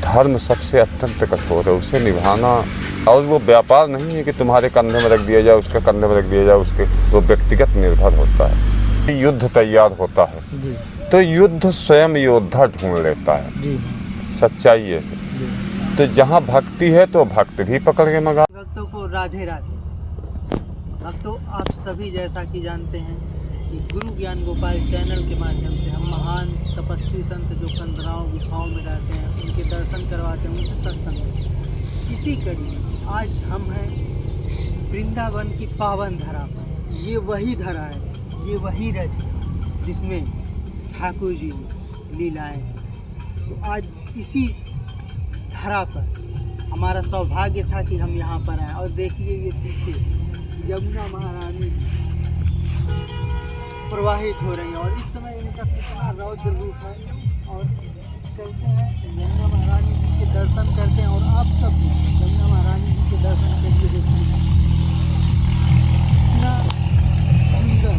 धर्म सबसे अत्यंत कठोर है, उसे निभाना। और वो व्यापार नहीं है कि तुम्हारे कंधे में रख दिया जाए, उसके कंधे में रख दिया जाए, उसके वो व्यक्तिगत निर्भर होता है। युद्ध तैयार होता है जी। तो युद्ध स्वयं योद्धा ढूंढ लेता है जी। सच्चाई ये है। तो जहाँ भक्ति है तो भक्त भी पकड़ के मंगा। भक्तों को राधे राधे। भक्तों, आप सभी जैसा कि जानते हैं कि गुरु ज्ञान गोपाल चैनल के माध्यम से हम महान तपस्वी संत जो कंदराओं गुफाओं में रहते हैं उनके दर्शन करवाते हैं, उनसे सत्संग। इसी कड़ी में आज हम हैं वृंदावन की पावन धरा पर। ये वही धरा है, ये वही रज है जिसमें ठाकुर जी ने लीलाएं हैं। तो आज इसी धरा पर हमारा सौभाग्य था कि हम यहाँ पर आए। और देखिए ये पीछे यमुना महारानी प्रवाहित हो रही है और इस समय इनका कितना रौद्र रूप है। और चलते हैं यमुना महारानी जी के दर्शन करते हैं। और आप सब यमुना महारानी जी के दर्शन करके देखिए कितना सुंदर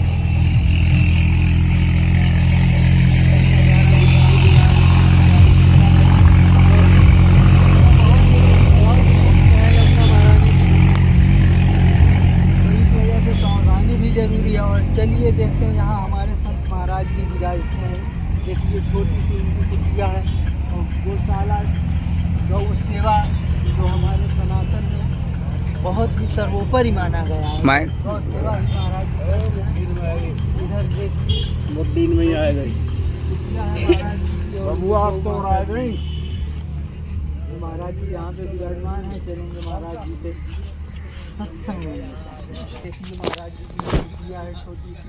जरूरी है। और चलिए देखते हैं यहाँ हमारे संत महाराज जी विराजते हैं। देखिए छोटी सी उनकी कुटिया है और गौशाला गौ सेवा जो हमारे सनातन में बहुत ही सर्वोपरि माना गया है। गौ सेवा ही महाराज इधर देखिए दिन में आए गए कुटिया है महाराज जी। आप तो आए गए महाराज जी यहाँ पे विराजमान है। चलेंगे महाराज जी से सत्संग में। देखिए महाराज जी की कुटिया है छोटी सी।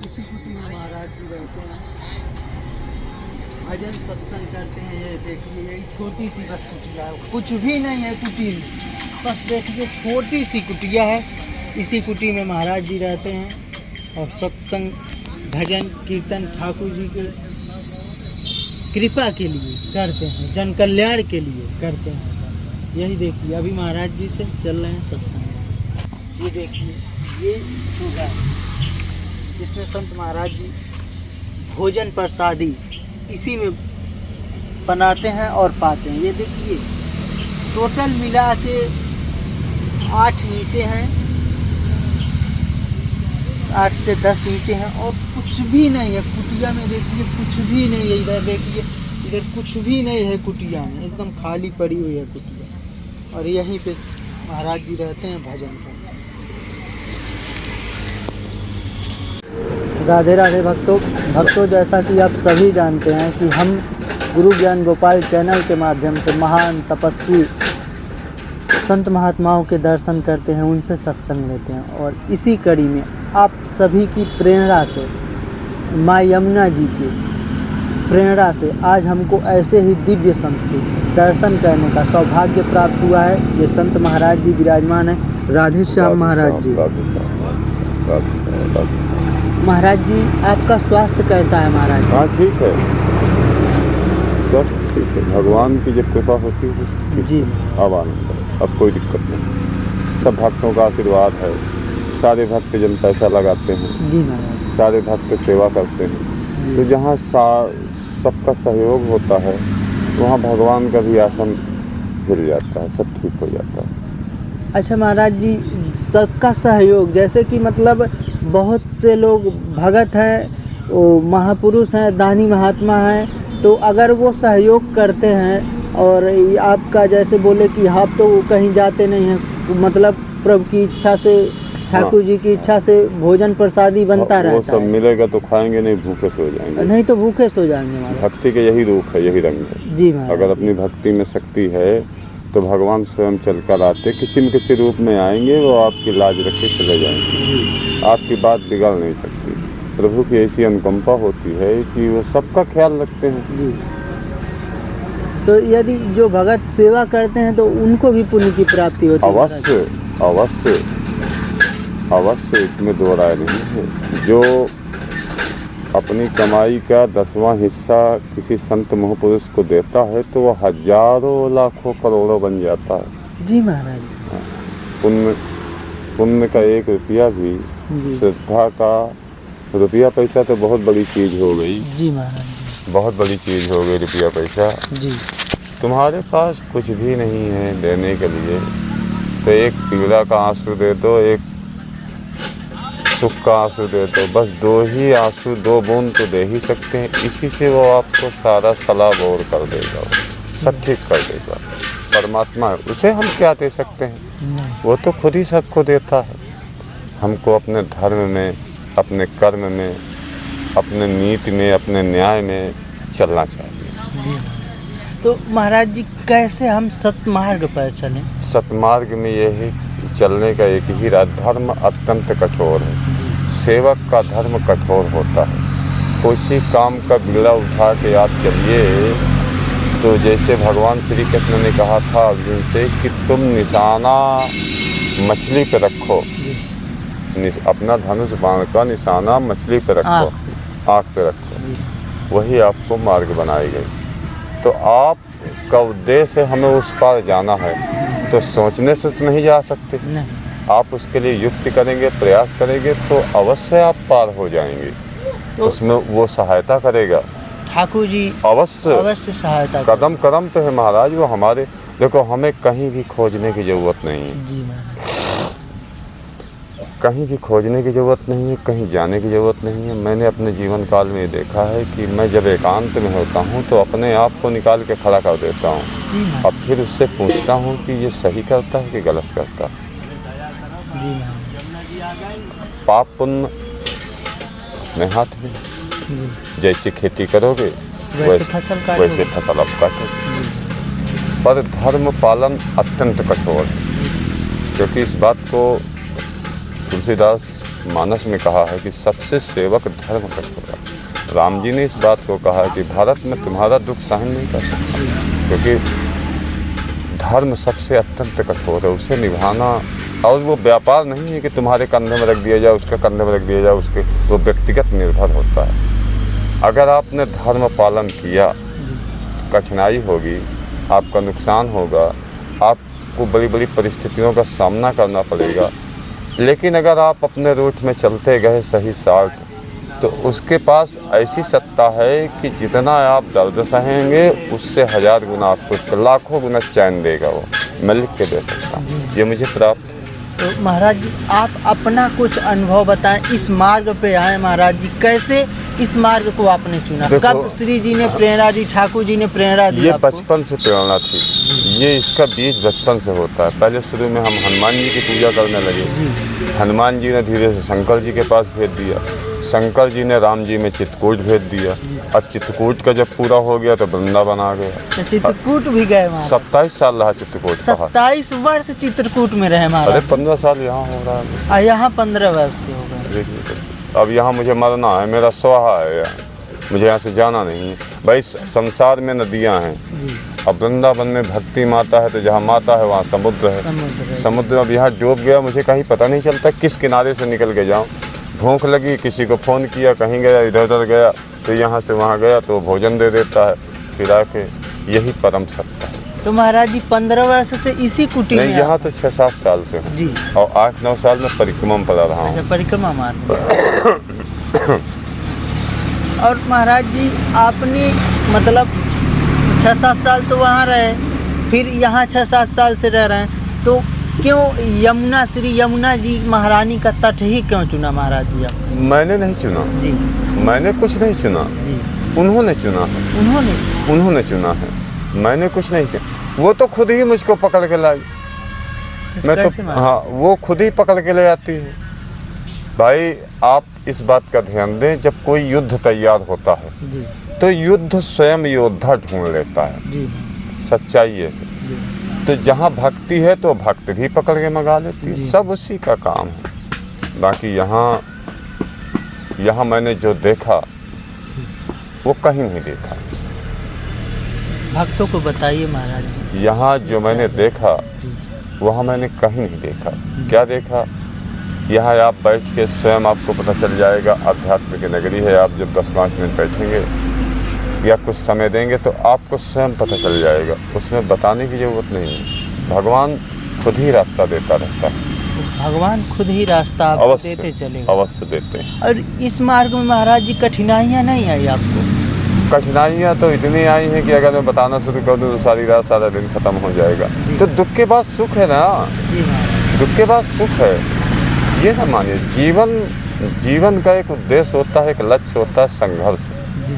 इसी कुटी में महाराज जी रहते हैं, भजन सत्संग करते हैं। ये देखिए यही छोटी सी बस कुटिया है, कुछ भी नहीं है कुटी में, बस देखिए छोटी सी कुटिया है। इसी कुटी में महाराज जी रहते हैं और सत्संग भजन कीर्तन ठाकुर जी के कृपा के लिए करते हैं, जन कल्याण के लिए करते हैं। यही देखिए अभी महाराज जी से चल रहे हैं सत्संग। ये देखिए ये चूल्हा है जिसमें संत महाराज जी भोजन प्रसादी इसी में बनाते हैं और पाते हैं। ये देखिए टोटल मिला के 8 ईंटें हैं, 8 से 10 ईंटें हैं और कुछ भी नहीं है कुटिया में। देखिए कुछ भी नहीं है। इधर देखिए इधर कुछ भी नहीं है कुटिया में, एकदम खाली पड़ी हुई है कुटिया। और यहीं पे महाराज जी रहते हैं भजन कर। राधे राधे भक्तों, जैसा कि आप सभी जानते हैं कि हम गुरु ज्ञान गोपाल चैनल के माध्यम से महान तपस्वी संत महात्माओं के दर्शन करते हैं, उनसे सत्संग लेते हैं। और इसी कड़ी में आप सभी की प्रेरणा से, माँ यमुना जी की प्रेरणा से आज हमको ऐसे ही दिव्य संत के दर्शन करने का सौभाग्य प्राप्त हुआ है। ये संत महाराज जी विराजमान है। राधे श्याम महाराज जी। महाराज जी आपका स्वास्थ्य कैसा है महाराज? हाँ ठीक है, स्वास्थ्य ठीक है। भगवान की जब कृपा होती है जी। अब आनंद है, अब कोई दिक्कत नहीं। सब भक्तों का आशीर्वाद है। सारे भक्त जन पैसा लगाते हैं जी महाराज, सारे भक्त सेवा करते हैं। तो जहाँ सबका सहयोग होता है वहाँ भगवान का भी आसन हिल जाता है, सब ठीक हो जाता है। अच्छा महाराज जी, सबका सहयोग जैसे कि मतलब बहुत से लोग भगत हैं, वो महापुरुष हैं, दानी महात्मा हैं, तो अगर वो सहयोग करते हैं और आपका जैसे बोले कि आप तो कहीं जाते नहीं हैं, मतलब प्रभु की इच्छा से, ठाकुर जी की इच्छा से भोजन प्रसादी बनता रहता है। वो सब मिलेगा तो खाएंगे, नहीं भूखे सो जाएंगे। नहीं तो भूखे सो जाएंगे। भक्ति के यही रूप है, यही रंग है जी महाराज। अगर अपनी भक्ति में शक्ति है तो भगवान स्वयं चलकर आते, किसी न किसी रूप में आएंगे, वो आपकी लाज रख के चले जाएंगे। आपकी बात बिगड़ नहीं सकती। प्रभु की ऐसी अनुकंपा होती है कि वो सबका ख्याल रखते हैं जी। तो यदि जो भगत सेवा करते हैं तो उनको भी पुण्य की प्राप्ति होती है? अवश्य अवश्य अवश्य, इसमें दो राय नहीं है। जो अपनी कमाई का 10वां हिस्सा किसी संत महापुरुष को देता है तो वो हजारों लाखों करोड़ों बन जाता है। जी महाराज। पुण्य का 1 रुपया भी, श्रद्धा का रुपया पैसा तो बहुत बड़ी चीज हो गई। जी महाराज। बहुत बड़ी चीज़ हो गई रुपया पैसा। जी तुम्हारे पास कुछ भी नहीं है देने के लिए, तो एक पीड़ा का आंसू दे दो, एक सुख का आंसू दे दो, बस 2 ही आंसू, 2 बूंद तो दे ही सकते हैं। इसी से वो आपको सारा सलाब और कर देगा, सब ठीक कर देगा। परमात्मा है, उसे हम क्या दे सकते हैं? वो तो खुद ही सबको देता है। हमको अपने धर्म में, अपने कर्म में, अपने नीति में, अपने न्याय में चलना चाहिए। जी। तो महाराज जी कैसे हम सतमार्ग पर चलें? सतमार्ग में यही चलने का एक ही राह, धर्म अत्यंत कठोर है। सेवक का धर्म कठोर होता है। किसी काम का बीड़ा उठा के आप चलिए, तो जैसे भगवान श्री कृष्ण ने कहा था अर्जुन से कि तुम निशाना मछली पे रखो, अपना धनुष बाण का निशाना मछली पे रखो, आँख पे रखो, वही आपको मार्ग बनाई गई। तो आपका उद्देश्य है हमें उस पार जाना है, तो सोचने से तो नहीं जा सकते। नहीं। आप उसके लिए युक्ति करेंगे, प्रयास करेंगे, तो अवश्य आप पार हो जाएंगे। तो उसमें वो सहायता करेगा ठाकुर जी, अवश्य सहायता कदम कदम पे है महाराज वो हमारे। देखो, हमें कहीं भी खोजने की ज़रूरत नहीं है। जी महाराज। कहीं भी खोजने की ज़रूरत नहीं है, कहीं जाने की ज़रूरत नहीं है। मैंने अपने जीवन काल में देखा है कि मैं जब एकांत में होता हूँ तो अपने आप को निकाल के खड़ा कर देता हूँ। अब फिर उससे पूछता हूँ कि ये सही करता है कि गलत करता है। जी पाप पुण्य अपने हाथ में। जी। जैसी खेती करोगे वैसे फसल अब काटोगे। पर धर्म पालन अत्यंत कठोर है, क्योंकि इस बात को तुलसीदास मानस में कहा है कि सबसे सेवक धर्म कठोर है। राम जी ने इस बात को कहा कि भारत में तुम्हारा दुख सहन नहीं कर सकता, क्योंकि धर्म सबसे अत्यंत कठोर है, उसे निभाना। और वो व्यापार नहीं है कि तुम्हारे कंधे में रख दिया जाए, उसके कंधे में रख दिया जाए, उसके वो व्यक्तिगत निर्भर होता है। अगर आपने धर्म पालन किया, कठिनाई होगी, आपका नुकसान होगा, आपको बड़ी बड़ी परिस्थितियों का सामना करना पड़ेगा। लेकिन अगर आप अपने रूट में चलते गए सही साथ, तो उसके पास ऐसी सत्ता है कि जितना आप दर्द सहेंगे उससे 1000 गुना आपको, लाखों गुना चैन देगा। वो मैं लिख के दे सकता हूँ, ये मुझे प्राप्त। तो महाराज जी आप अपना कुछ अनुभव बताएं, इस मार्ग पे आए महाराज जी, कैसे इस मार्ग को आपने चुना? कब श्री जी ने प्रेरणा दी, ठाकुर जी ने प्रेरणा दी? ये बचपन से प्रेरणा थी। ये इसका बीज बचपन से होता है। पहले शुरू में हम हनुमान जी की पूजा करने लगे। हनुमान जी ने धीरे से शंकर जी के पास भेज दिया, शंकर जी ने राम जी में चित्रकूट भेज दिया। अब चित्रकूट का जब पूरा हो गया तो वृंदावन आ गया। तो चित्रकूट भी गए महाराज? 27 साल रहा चित्रकूट। 27 वर्ष चित्रकूट में रहे महाराज? अरे 15 साल यहाँ हो रहा है। यहाँ 15 वर्ष के हो गए। अब यहाँ मुझे मरना है, मेरा स्वाहा है यहाँ, मुझे यहाँ से जाना नहीं है। भाई संसार में नदियाँ हैं, अब वृंदावन में भक्ति माता है, तो जहाँ माता है वहाँ समुद्र है। समुद्र अब यहाँ डूब गया, मुझे कहीं पता नहीं चलता किस किनारे से निकल के जाऊँ। भूख लगी, किसी को फ़ोन किया, कहीं गया, इधर उधर गया, तो यहाँ से वहाँ गया तो भोजन दे देता है, फिर आके यही परम सत्ता है। तो महाराज जी 15 वर्ष से इसी कुटी में? नहीं, यहाँ तो 6-7 साल से हूँ जी। और 8-9 साल में परिक्रमा में पड़ा रहा हूँ। परिक्रमा मार्ग। और महाराज जी आपने मतलब 6-7 साल तो वहाँ रहे, फिर यहाँ 6-7 साल से रह रहे हैं, तो क्यों यमुना, श्री यमुना जी महारानी का तट ही क्यों चुना महाराज जी आप? मैंने नहीं चुना जी। मैंने कुछ नहीं चुना जी। उन्होंने चुना है। उन्होंने चुना है, मैंने कुछ नहीं किया। वो तो खुद ही मुझको पकड़ के लाई। मैं तो हाँ, वो खुद ही पकड़ के ले आती है। भाई आप इस बात का ध्यान दें, जब कोई युद्ध तैयार होता है जी, तो युद्ध स्वयं योद्धा ढूंढ लेता है जी, सच्चाई है। तो जहाँ भक्ति है तो भक्त भी पकड़ के मंगा लेती है, सब उसी का काम है। बाकी यहाँ मैंने जो देखा वो कहीं नहीं देखा। भक्तों को बताइए महाराज जी। यहाँ जो मैंने देखा वहाँ मैंने कहीं नहीं देखा। क्या देखा? यहाँ आप बैठ के स्वयं आपको पता चल जाएगा। आध्यात्म की नगरी है। आप जब 10-5 मिनट बैठेंगे या कुछ समय देंगे तो आपको स्वयं पता चल जाएगा। उसमें बताने की ज़रूरत नहीं है। भगवान खुद ही रास्ता देता रहता है। भगवान खुद ही रास्ता आपको देते चलेगा। अवश्य देते हैं। और इस मार्ग में महाराज जी कठिनाइयाँ नहीं आई आपको? कठिनाइयाँ तो इतनी आई हैं कि अगर मैं बताना शुरू कर दूँ तो सारी रात सारा दिन ख़त्म हो जाएगा। तो दुख के बाद सुख है ना, जी महाराज। दुख के बाद सुख है, ये ना मानिए। जीवन का एक उद्देश्य होता है, एक लक्ष्य होता है संघर्ष। जी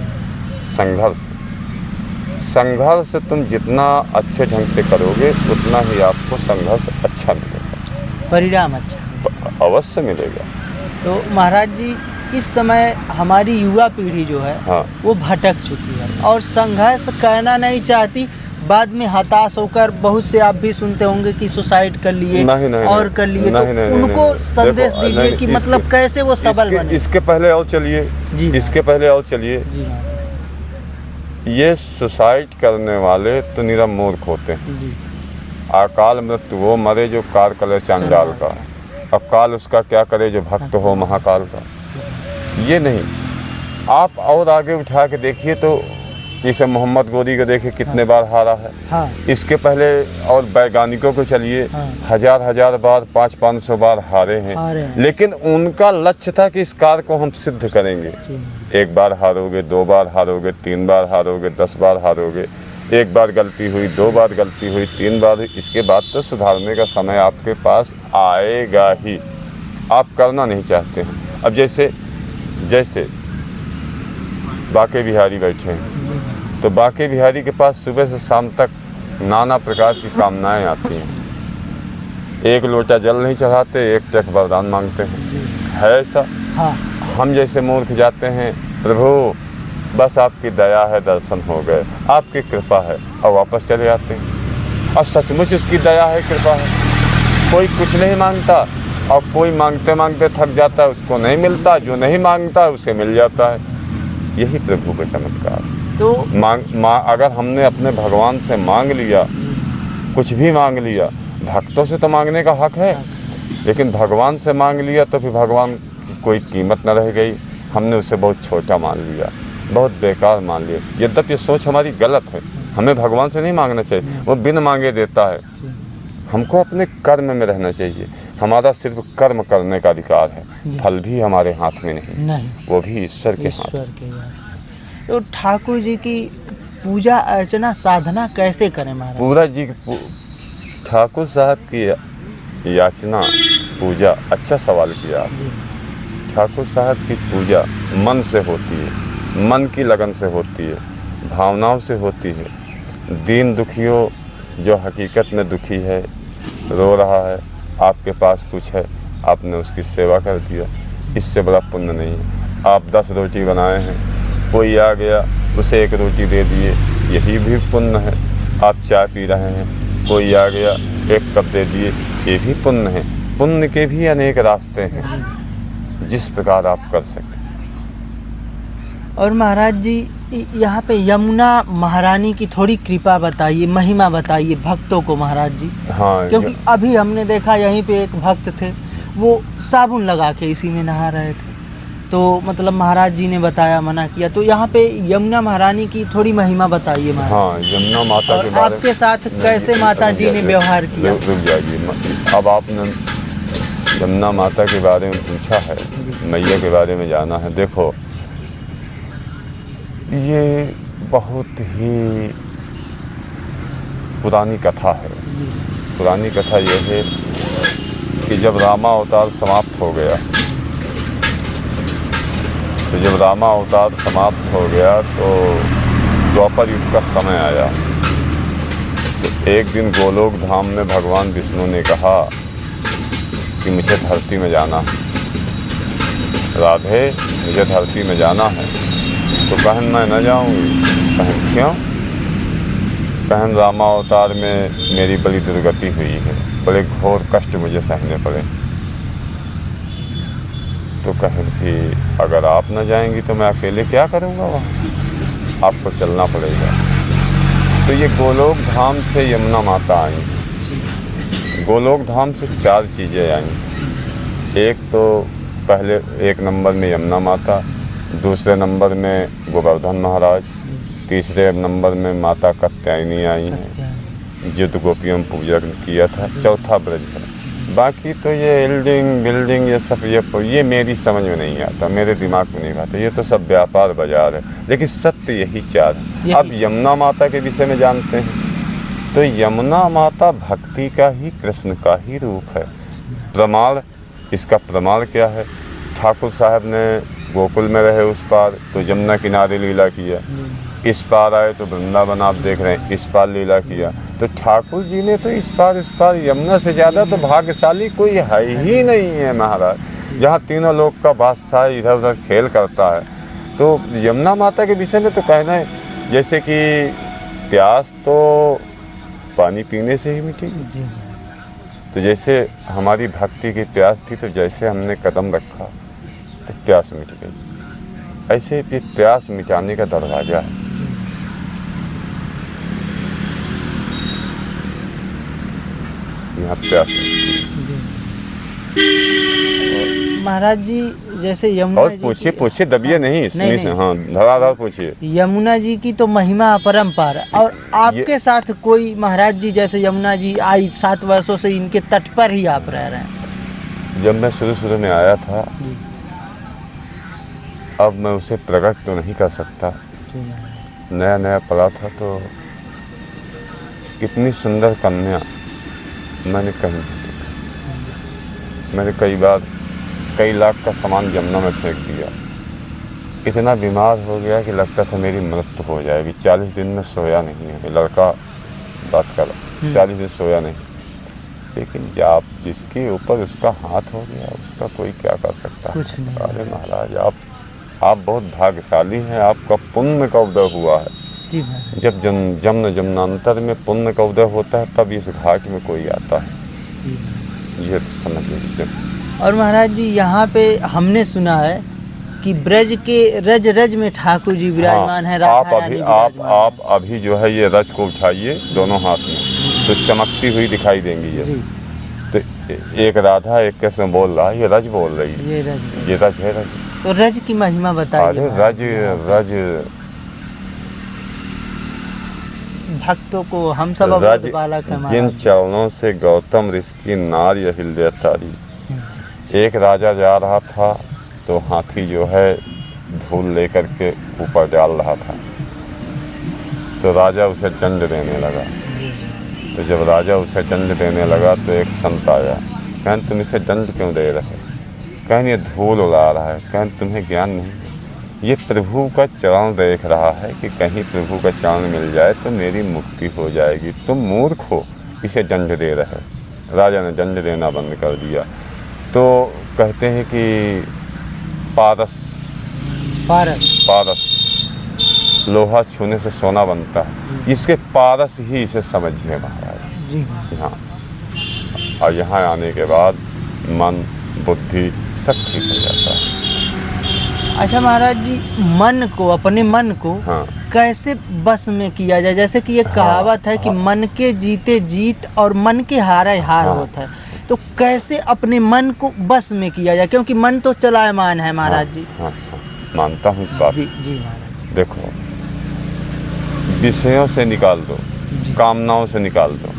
संघर्ष तुम जितना अच्छे ढंग से करोगे उतना ही आपको संघर्ष अच्छा मिलेगा, परिणाम अच्छा। अवश्य मिलेगा। तो महाराज जी इस समय हमारी युवा पीढ़ी जो है हाँ। वो भटक चुकी है और संघर्ष करना नहीं चाहती, बाद में हताश होकर बहुत से आप भी सुनते होंगे कि सुसाइड कर लिए और कर लिए। तो उनको संदेश दीजिए कि मतलब कैसे वो सबल बने। इसके पहले और चलिए जी, इसके पहले और चलिए। जी हाँ। ये सुसाइड करने वाले तो निरा मूर्ख होते हैं। जी। अकाल मृत्यु वो मरे जो कार करे चांडाल का, अब काल उसका क्या करे जो भक्त हो महाकाल का। ये नहीं, आप और आगे उठा के देखिए तो इसे मोहम्मद गोरी को देखिए कितने बार हारा है। हाँ। इसके पहले और वैज्ञानिकों को चलिए, हाँ। हजार बार 500 बार हारे हैं, लेकिन उनका लक्ष्य था कि इस कार को हम सिद्ध करेंगे। एक बार हारोगे, 2 बार हारोगे, 3 बार हारोगे, 10 बार हारोगे, 1 बार गलती हुई, 2 बार गलती हुई, 3 बार, इसके बाद तो सुधारने का समय आपके पास आएगा ही। आप करना नहीं चाहते हैं। अब जैसे बाके बिहारी बैठे हैं, तो बाके बिहारी के पास सुबह से शाम तक नाना प्रकार की कामनाएं आती हैं। एक लोटा जल नहीं चढ़ाते, एक टक वरदान मांगते हैं, है ऐसा? हाँ। हम जैसे मूर्ख जाते हैं, प्रभु बस आपकी दया है, दर्शन हो गए, आपकी कृपा है, और वापस चले आते हैं। और सचमुच उसकी दया है, कृपा है। कोई कुछ नहीं मांगता और कोई मांगते मांगते थक जाता है, उसको नहीं मिलता, जो नहीं मांगता उसे मिल जाता है। यही प्रभु का चमत्कार। तो अगर हमने अपने भगवान से मांग लिया, कुछ भी मांग लिया, भक्तों से तो मांगने का हक है, लेकिन भगवान से मांग लिया तो फिर भगवान की कोई कीमत न रह गई। हमने उसे बहुत छोटा मान लिया, बहुत बेकार मान लिया। यद्यपि ये सोच हमारी गलत है, हमें भगवान से नहीं मांगना चाहिए, वो बिन मांगे देता है। हमको अपने कर्म में रहना चाहिए। हमारा सिर्फ कर्म करने का अधिकार है, फल भी हमारे हाथ में नहीं, वो भी ईश्वर के हाथ। तो ठाकुर जी की पूजा अर्चना साधना कैसे करें महाराज? पूरा जी ठाकुर साहब की याचना पूजा, अच्छा सवाल किया। ठाकुर साहब की पूजा मन से होती है, मन की लगन से होती है, भावनाओं से होती है। दीन दुखियों जो हकीकत में दुखी है, रो रहा है, आपके पास कुछ है, आपने उसकी सेवा कर दिया, इससे बड़ा पुण्य नहीं है। आप 10 रोटी बनाए हैं, कोई आ गया उसे 1 रोटी दे दिए, यही भी पुण्य है। आप चाय पी रहे हैं, कोई आ गया 1 कप दे दिए, ये भी पुण्य है। पुण्य के भी अनेक रास्ते हैं, जिस प्रकार आप कर सकें। और महाराज जी यहाँ पे यमुना महारानी की थोड़ी कृपा बताइए, महिमा बताइए भक्तों को महाराज जी। हाँ, क्योंकि अभी हमने देखा यहीं पे एक भक्त थे, वो साबुन लगा के इसी में नहा रहे थे, तो मतलब महाराज जी ने बताया, मना किया। तो यहाँ पे यमुना महारानी की थोड़ी महिमा बताइए महाराज। हाँ, यमुना माता के बारे में आपके साथ कैसे माता जी ने व्यवहार किया? रुक जाइए, अब आपने यमुना माता के बारे में पूछा है, मैया के बारे में जाना है। देखो, ये बहुत ही पुरानी कथा है। पुरानी कथा ये है कि जब रामा अवतार समाप्त हो गया, तो द्वापर युग का समय आया। तो एक दिन गोलोक धाम में भगवान विष्णु ने कहा कि मुझे धरती में जाना है, राधे मुझे धरती में जाना है। तो कहन मैं न जाऊंगी। कहन क्यों? कहन रामा अवतार में मेरी बड़ी दुर्गति हुई है, बड़े घोर कष्ट मुझे सहने पड़े। तो कहन कि अगर आप न जाएंगी तो मैं अकेले क्या करूँगा वहाँ, आपको चलना पड़ेगा। तो ये गोलोक धाम से यमुना माता आई। गोलोक धाम से 4 चीज़ें आई। एक तो पहले 1 नंबर में यमुना माता, दूसरे नंबर में गोवर्धन महाराज, तीसरे नंबर में माता कात्यायनी आई हैं, युद्ध गोपियों में पूजा किया था। चौथा ब्रज है, बाकी तो ये एल्डिंग बिल्डिंग ये सब ये मेरी समझ में नहीं आता, मेरे दिमाग में नहीं आता। ये तो सब व्यापार बाजार है, लेकिन सत्य यही चार है। अब यमुना माता के विषय में जानते हैं, तो यमुना माता भक्ति का ही, कृष्ण का ही रूप है। प्रमाण, इसका प्रमाण क्या है? ठाकुर साहब ने गोकुल में रहे उस पार तो यमुना किनारे लीला किया, इस पार आए तो वृंदावन आप देख रहे हैं, इस पार लीला किया। तो ठाकुर जी ने तो इस पार उस पार, यमुना से ज़्यादा तो भाग्यशाली कोई है ही नहीं है महाराज, जहाँ तीनों लोग का बादशाह इधर उधर खेल करता है। तो यमुना माता के विषय में तो कहना है, जैसे कि प्यास तो पानी पीने से ही मिटेगी, तो जैसे हमारी भक्ति की प्यास थी, तो जैसे हमने कदम रखा तो प्यास मिट गई, ऐसे ये प्यास मिटाने का दरवाज़ा है। यहाँ प्यास महाराज जी जैसे यमुना और जी पूछिए की- पूछिए, दबिए नहीं, सुनिए से, नहीं। हाँ धड़ाधड़ पूछिए। यमुना जी की तो महिमा अपरंपार है, और आपके साथ कोई महाराज जी जैसे यमुना जी आई 7 वर्षों से इनके तट पर ही आप रह रहे हैं। जब मैं शुरू में आया था, जी अब मैं उसे प्रकट तो नहीं कर सकता। जी महाराज। नया नया पड़ा था तो कितनी सुंदर कन्या मैंने कहीं नहीं देखी। मैंने कई बार कई लाख का सामान यमुना में फेंक दिया, इतना बीमार हो गया कि लगता था मेरी मृत्यु हो जाएगी। 40 दिन में सोया नहीं है, लड़का बात कर 40 दिन सोया नहीं। लेकिन जब जिसके ऊपर उसका हाथ हो गया, उसका कोई क्या कर सकता है? कुछ नहीं। अरे महाराज आप बहुत भाग्यशाली हैं, आपका पुण्य का उदय हुआ है। जी महाराज। जब जन्मांतर में पुण्य का उदय होता है, तब इस घाट में कोई आता है, जी महाराज। ये समझ लीजिए। और महाराज जी यहाँ पे हमने सुना है कि ब्रज के रज रज में ठाकुर जी विराजमान है, राधा रानी विराजमान है। आप अभी जो है ये रज को उठाइए दोनों हाथ में, तो चमकती हुई दिखाई देंगी ये। जी तो एक राधा एक कैसे बोल रहा है, ये रज बोल रही है, ये रज। ये रज है रज। तो रज की महिमा बताइए अरे महाराज। रज भक्तों को हम सब रज अवध बालक है जिन महाराज जी। चरणों से गौतम ऋषि की नार्य हृदय तारी। एक राजा जा रहा था तो हाथी जो है धूल लेकर के ऊपर डाल रहा था, तो राजा उसे दंड देने लगा। तो जब राजा उसे दंड देने लगा तो एक संत आया, कहन तुम इसे दंड क्यों दे रहे? कहन ये धूल उड़ा रहा है। कहन तुम्हें ज्ञान नहीं है, ये प्रभु का चरण देख रहा है कि कहीं प्रभु का चरण मिल जाए तो मेरी मुक्ति हो जाएगी, तुम मूर्ख हो, इसे दंड दे रहे। राजा ने दंड देना बंद कर दिया। तो कहते हैं कि पारस लोहा छूने से सोना बनता है, इसके पारस ही इसे समझिए महाराज। जी महाराज। यहाँ और यहाँ आने के बाद मन बुद्धि सब ठीक हो जाता है। अच्छा महाराज जी, मन को, अपने मन को हाँ। कैसे बस में किया जाए? जैसे कि ये कहावत है कि मन के जीते जीत और मन के हारे हार होता है, तो कैसे अपने मन को बस में किया जाए? क्योंकि मन तो चलायमान है महाराज जी। हाँ, मानता हूँ इस बात। जी जी महाराज। देखो, विषयों से निकाल दो, कामनाओं से निकाल दो।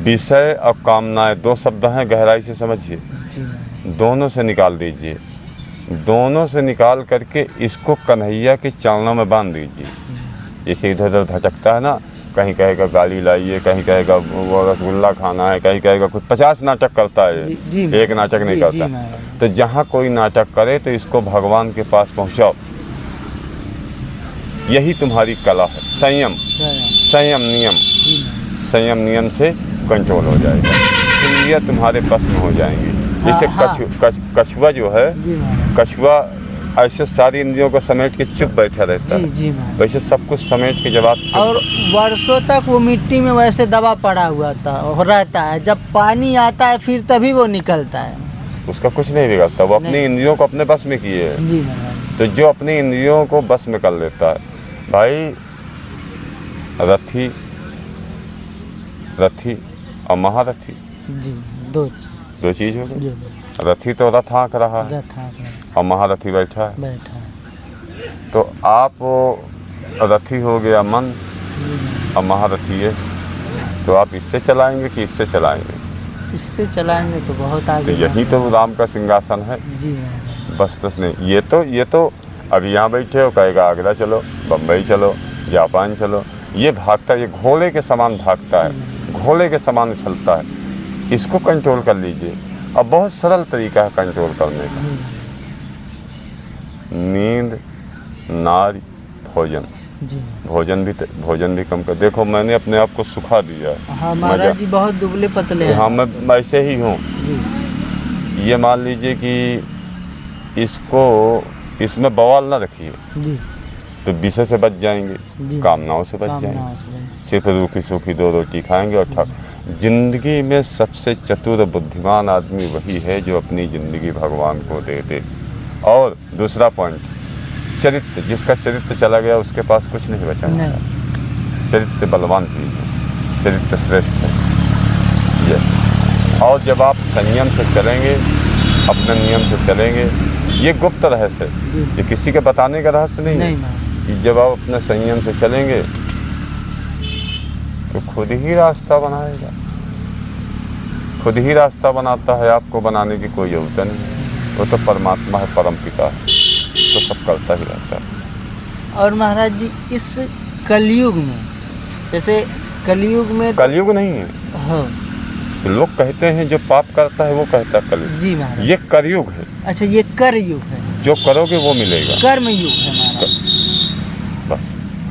विषय और कामनाएं दो शब्द हैं, गहराई से समझिए। जी महाराज। दोनों से निकाल दीजिए, दोनों से निकाल करके इसको कन्हैया के चरणों में बांध दीजिए। जैसे इधर उधर भटकता है ना, कहीं कहेगा गाली लाइए, कहीं कहेगा वो रसगुल्ला खाना है, कहीं कहेगा कुछ 50 नाटक करता है, एक नाटक नहीं करता। तो जहाँ कोई नाटक करे तो इसको भगवान के पास पहुँचाओ, यही तुम्हारी कला है। संयम संयम नियम, संयम नियम से कंट्रोल हो जाएगा, इंद्रियाँ तुम्हारे बस में हो जाएंगी। जैसे कछुआ जो है, कछुआ ऐसे सारी इंद्रियों को समेट के चुप बैठा रहता है, वैसे सब कुछ समेट के जवाब। और वर्षों तक वो मिट्टी में वैसे दबा पड़ा हुआ रहता है, जब पानी आता है फिर तभी वो निकलता है, उसका कुछ नहीं बिगड़ता। वो अपनी इंद्रियों को अपने बस में किए है। जी तो जो अपनी इंद्रियों को बस में कर लेता है, भाई रथी और महारथी जी, दो चीज हो गई। रथी तो रथ हाँक रहा है और महारथी बैठा है। तो आप रथी हो गया मन और महारथी है, तो आप इससे चलाएंगे कि इससे चलाएंगे? इससे चलाएंगे तो बहुत तो आगे यही तो राम का सिंहासन है। जी महाराज। बस नहीं, ये तो अभी यहाँ बैठे हो, कहेगा आगरा चलो, बम्बई चलो, जापान चलो, ये भागता है, ये घोड़े के समान भागता है, घोड़े के समान उछलता है। इसको कंट्रोल कर लीजिए। अब बहुत सरल तरीका है कंट्रोल करने का। नींद, नारी, भोजन। जी भोजन भी कम कर। देखो मैंने अपने आप को सुखा दिया है। हाँ महाराज जी, बहुत दुबले पतले हैं। हाँ, मैं ऐसे ही हूँ। जी ये मान लीजिए कि इसमें बवाल ना रखिए, जी तो विषय से बच जाएंगे, जी। कामनाओं से बच कामनाओं जाएंगे। से बच- सिर्फ रूखी सूखी 2 रोटी खाएंगे और ठाक। जिंदगी में सबसे चतुर बुद्धिमान आदमी वही है जो अपनी ज़िंदगी भगवान को दे दे। और दूसरा पॉइंट, चरित्र। जिसका चरित्र चला गया उसके पास कुछ नहीं बचा। नहीं। चरित्र बलवान चीज है, चरित्र श्रेष्ठ है ये। और जब आप संयम से चलेंगे, अपने नियम से चलेंगे, ये गुप्त रहस्य है, जी। ये किसी के बताने का रहस्य नहीं नहीं है। महाराज। कि जब आप अपने संयम से चलेंगे तो खुद ही रास्ता बनाएगा, खुद ही रास्ता बनाता है। आपको बनाने की कोई जरूरत नहीं है। वो तो परमात्मा है, परम पिता है, तो सब करता ही रहता है। और महाराज जी, इस कलयुग में, जैसे कलयुग में कलयुग नहीं है। हाँ तो लोग कहते हैं जो पाप करता है वो कहता है कलयुग। जी महाराज। ये कलयुग है। अच्छा, ये कर युग है, जो करोगे वो मिलेगा। कर्म युग है महाराज। बस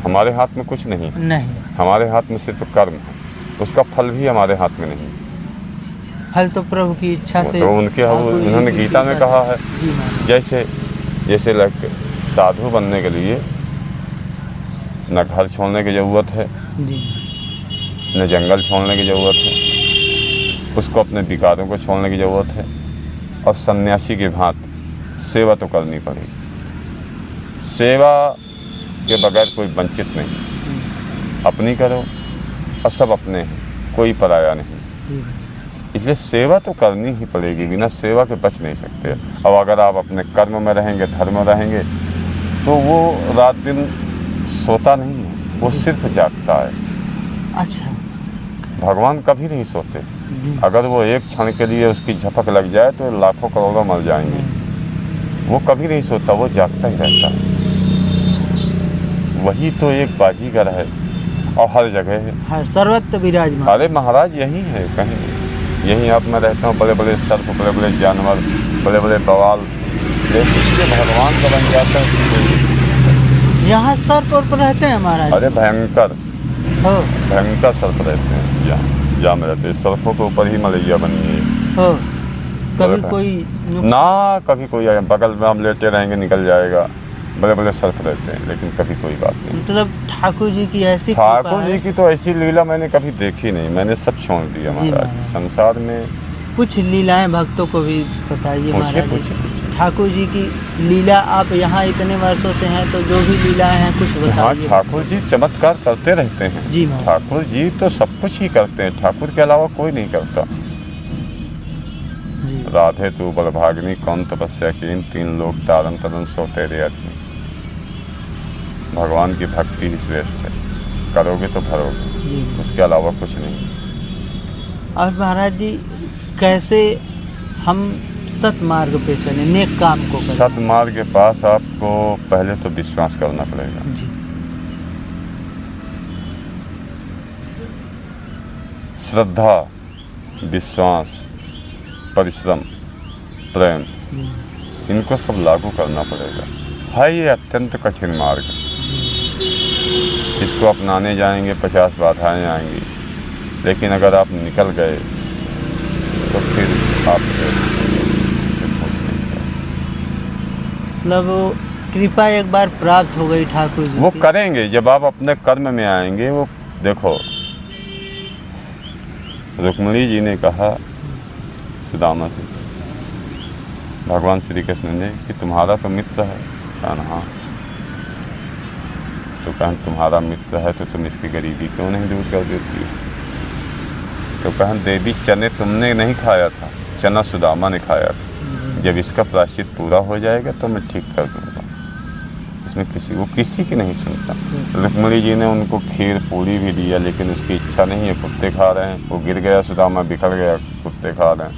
हमारे हाथ में कुछ नहीं है। नहीं, हमारे हाथ में सिर्फ कर्म है, उसका फल भी हमारे हाथ में नहीं। फल तो प्रभु की इच्छा से। तो उनके उन्होंने गीता में कहा है, जी महाराज। जैसे साधु बनने के लिए न घर छोड़ने की ज़रूरत है, जी न जंगल छोड़ने की ज़रूरत है, उसको अपने विकारों को छोड़ने की ज़रूरत है। और सन्यासी के भांति सेवा तो करनी पड़ेगी। सेवा के बगैर कोई वंचित नहीं। अपनी करो और सब अपने हैं, कोई पराया नहीं। जी इसलिए सेवा तो करनी ही पड़ेगी, बिना सेवा के बच नहीं सकते। अब अगर आप अपने कर्म में रहेंगे, धर्म में रहेंगे, तो वो रात दिन सोता नहीं है, वो सिर्फ जागता है। अच्छा। भगवान कभी नहीं सोते। जी। अगर वो एक क्षण के लिए उसकी झपक लग जाए तो लाखों करोड़ों मर जाएंगे। वो कभी नहीं सोता, वो जागता ही रहता है। वही तो एक बाजीगर है और हर जगह है। हाँ, सर्वत्र विराजमान। अरे महाराज यही है, कहीं यहीं आप मैं रहता हूँ। बड़े बड़े सर्प, बड़े बड़े जानवर, बड़े बड़े बवाल, जैसे भगवान का बन जाता है। यहाँ सर्प और पर रहते हैं महाराज। अरे भयंकर हो भयंकर सर्प रहते हैं जहाँ में रहते हैं। सर्पों के ऊपर ही मलैया बनी है। हो कभी बड़े कोई ना कभी कोई आए, बगल में हम लेटे रहेंगे निकल जाएगा। बड़े बड़े सर्प रहते हैं, लेकिन कभी कोई बात नहीं। मतलब ठाकुर जी की ऐसी कृपा ठाकुर है। जी की तो ऐसी लीला मैंने कभी देखी नहीं। मैंने सब छोड़ दिया जी महाराज। महाराज। संसार में कुछ लीलाएं भक्तों को भी बताइए पूछिए, महाराज जी। पूछिए। ठाकुर जी की लीला, आप यहाँ इतने वर्षों से हैं, तो जो भी लीलाएं हैं कुछ हाँ, बताइए। ठाकुर जी चमत्कार करते रहते हैं। जी महाराज। ठाकुर जी तो सब कुछ ही करते हैं, ठाकुर के अलावा कोई नहीं करता। जी राधे तू बलभागिनी कौन तपस्या कीन, 3 लोक तारन तरन सो तेरे अधीन। भगवान की भक्ति ही श्रेष्ठ है, करोगे तो भरोगे, जी। उसके अलावा कुछ नहीं। और महाराज जी, कैसे हम सतमार्ग पे चले, नेक काम को करें? सतमार्ग के पास आपको पहले तो विश्वास करना पड़ेगा। जी श्रद्धा, विश्वास, परिश्रम, प्रेम, जी इनको सब लागू करना पड़ेगा। है ये अत्यंत कठिन मार्ग। इसको अपनाने जाएंगे 50 बाधाएं आएंगी, लेकिन अगर आप निकल गए तो फिर आप मतलब वो कृपा एक बार प्राप्त हो गई ठाकुर जी वो की। करेंगे जब आप अपने कर्म में आएंगे। वो देखो, रुक्मिणी जी ने कहा सुदामा से, भगवान श्री कृष्ण ने, कि तुम्हारा तो मित्र है। कहा हाँ। तो कहा तुम्हारा मित्र है तो तुम इसकी गरीबी क्यों नहीं दूर कर देती हो? तो कहा देवी, चने तुमने नहीं खाया था, चना सुदामा ने खाया था। जी। जब इसका प्रायश्चित पूरा हो जाएगा तो मैं ठीक कर दूंगा। इसमें वो किसी की नहीं सुनता। रुक्मिणी जी ने उनको खीर पूरी भी दिया, लेकिन उसकी इच्छा नहीं है, कुत्ते खा रहे हैं। वो गिर गया, सुदामा बिखर गया, कुत्ते खा रहे हैं।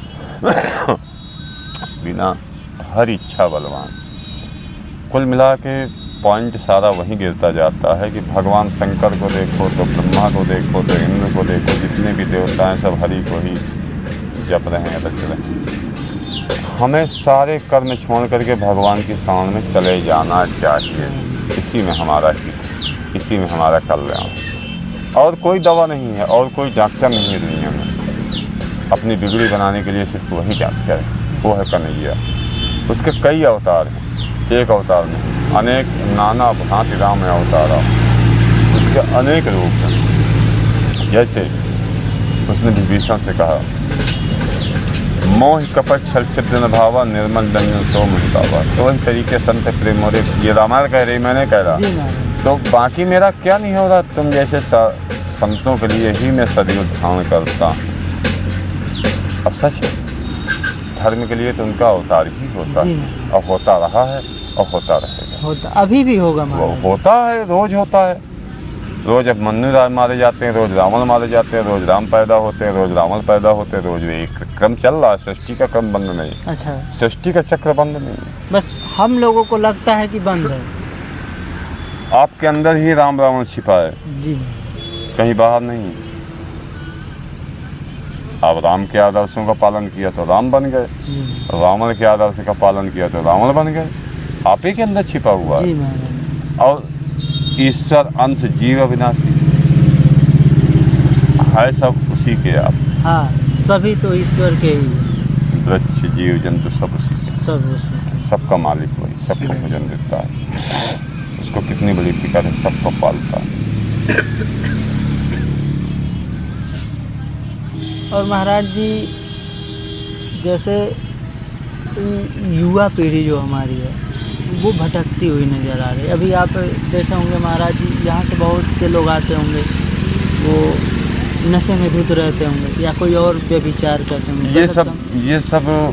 बिना हर इच्छा बलवान। कुल मिला के पॉइंट सारा वहीं गिरता जाता है कि भगवान शंकर को देखो तो ब्रह्मा को देखो तो इंद्र को देखो, जितने भी देवता हैं सब हरि को ही जप रहे हैं, रच रहे हैं। हमें सारे कर्म छोड़ करके भगवान की शरण में चले जाना चाहिए। इसी में हमारा हित, इसी में हमारा कल्याण। और कोई दवा नहीं है, और कोई डॉक्टर नहीं है दुनिया में। अपनी बिगड़ी बनाने के लिए सिर्फ वही डॉक्टर है, वो है कन्हैया। उसके कई अवतार हैं, एक अवतार नहीं, अनेक नाना भांति राम अवतार, उसके अनेक रूप हैं। जैसे उसने विभीषण से कहा, मोह कपट छल छिद्र न भावा, निर्मल व्यंजन सो महितावा। तो वही तरीके संत प्रेम मोरे, ये रामायण कह रही, मैंने कह रहा। तो बाकी मेरा क्या नहीं हो रहा, तुम जैसे संतों के लिए ही मैं सदैव ध्यान करता। अब सच है, धर्म के लिए तो उनका अवतार ही होता है, और होता रहा है और होता रहेगा। अभी भी होगा, वो होता है, रोज होता है। रोज अब मनु मारे जाते हैं, रोज रावण मारे जाते हैं, रोज राम पैदा होते हैं, रोज रावण पैदा होते हैं, रोज एक क्रम चल रहा है। सृष्टि का क्रम बंद नहीं। अच्छा, सृष्टि का चक्र बंद नहीं। बस हम लोगों को लगता है कि बंद है। आपके अंदर ही राम रावण छिपा है जी, कहीं बाहर नहीं। आप राम के आदर्शों का पालन किया तो राम बन गए, रावण के आदर्श का पालन किया तो रावण बन गए। आप ही के अंदर छिपा हुआ है। और ईश्वर अंश जीव अविनाशी है, सब उसी के। आप हाँ, सभी तो ईश्वर के ही, वृक्ष जीव जंतु सब उसी के, सब उसी के। सबका मालिक वही, सबको भोजन देता है। उसको कितनी बड़ी फिक्र है, सबको पालता है। और महाराज जी, जैसे युवा पीढ़ी जो हमारी है वो भटकती हुई नज़र आ रही है। अभी आप देखे होंगे महाराज जी, यहाँ से बहुत से लोग आते होंगे, वो नशे में धुत रहते होंगे या कोई और व्यभिचार करते होंगे। ये सब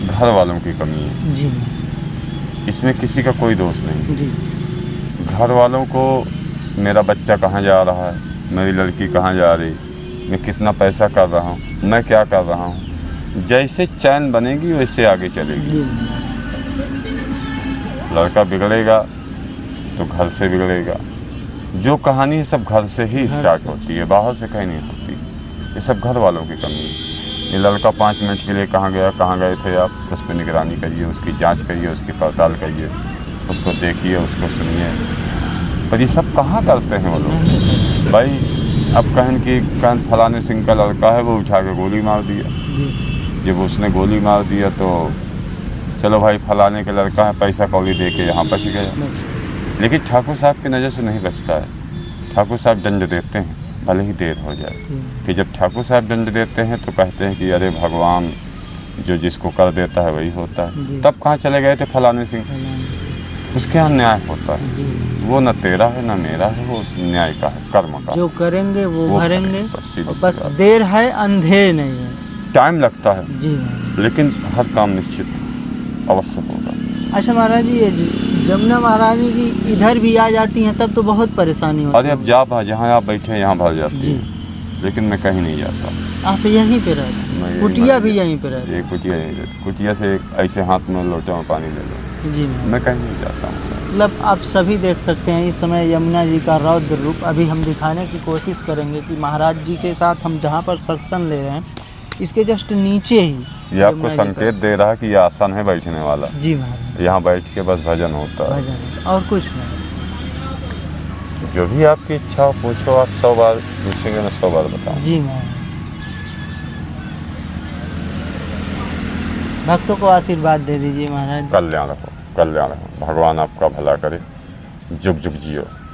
घर वालों की कमी है जी, इसमें किसी का कोई दोष नहीं जी। घर वालों को मेरा बच्चा कहाँ जा रहा है, मेरी लड़की कहाँ जा रही, मैं कितना पैसा कर रहा हूँ, मैं क्या कर रहा हूँ, जैसे चैन बनेगी वैसे आगे चलेगी। लड़का बिगड़ेगा तो घर से बिगड़ेगा। जो कहानी है सब घर से ही स्टार्ट होती है, बाहर से कहीं नहीं होती। ये सब घर वालों की कमी है। ये लड़का 5 मिनट के लिए कहाँ गया, कहाँ गए थे आप, उस पर निगरानी करिए, उसकी जांच करिए, उसकी पड़ताल करिए, उसको देखिए, उसको सुनिए। पर ये सब कहाँ करते हैं वो लोग। भाई अब कहन फलाने सिंह का लड़का है, वो उठा के गोली मार दिया। जब उसने गोली मार दिया तो चलो भाई फलाने के लड़का है, पैसा कौड़ी दे के यहाँ बच गया। लेकिन ठाकुर साहब की नज़र से नहीं बचता है। ठाकुर साहब दंड देते हैं, भले ही देर हो जाए। कि जब ठाकुर साहब दंड देते हैं तो कहते हैं कि अरे भगवान जो जिसको कर देता है वही होता है। तब कहाँ चले गए थे फलाने सिंह, उसके यहाँ न्याय होता है। वो न तेरा है न मेरा है, वो उस न्याय का है, कर्म का। जो करेंगे वो भरेंगे। बस बात। देर है, अंधेर नहीं है। टाइम लगता है जी, लेकिन हर काम निश्चित अवश्य होगा। अच्छा महाराज जी, ये जमुना महारानी जी इधर भी आ जाती हैं तब तो बहुत परेशानी होती है। अरे अब जहाँ आप बैठे हैं यहाँ भर जाती है, लेकिन मैं कहीं नहीं जाता। आप यहीं पे रहते हैं? कुटिया भी यहीं पे रहती है? कुटिया यहीं रहती। कुटिया से ऐसे हाथ में लोटे में पानी ले लो। जी, मैं कहीं नहीं जाता हूँ। मतलब आप सभी देख सकते हैं इस समय यमुना जी का रौद्र रूप। अभी हम दिखाने की कोशिश करेंगे कि महाराज जी के साथ हम जहाँ पर सत्संग ले रहे हैं इसके जस्ट नीचे ही ये आपको संकेत दे रहा है कि ये आसन है बैठने वाला। जी महाराज, यहाँ बैठ के बस भजन होता है, भजन और कुछ नहीं। जो भी आपकी इच्छा हो पूछो, आप 100 बार पूछेंगे, मैं 100 बार बताऊँ। जी महाराज, भक्तों को आशीर्वाद दे दीजिए महाराज। कल्याण हो, भगवान आपका भला करे, जुग जुग जियो।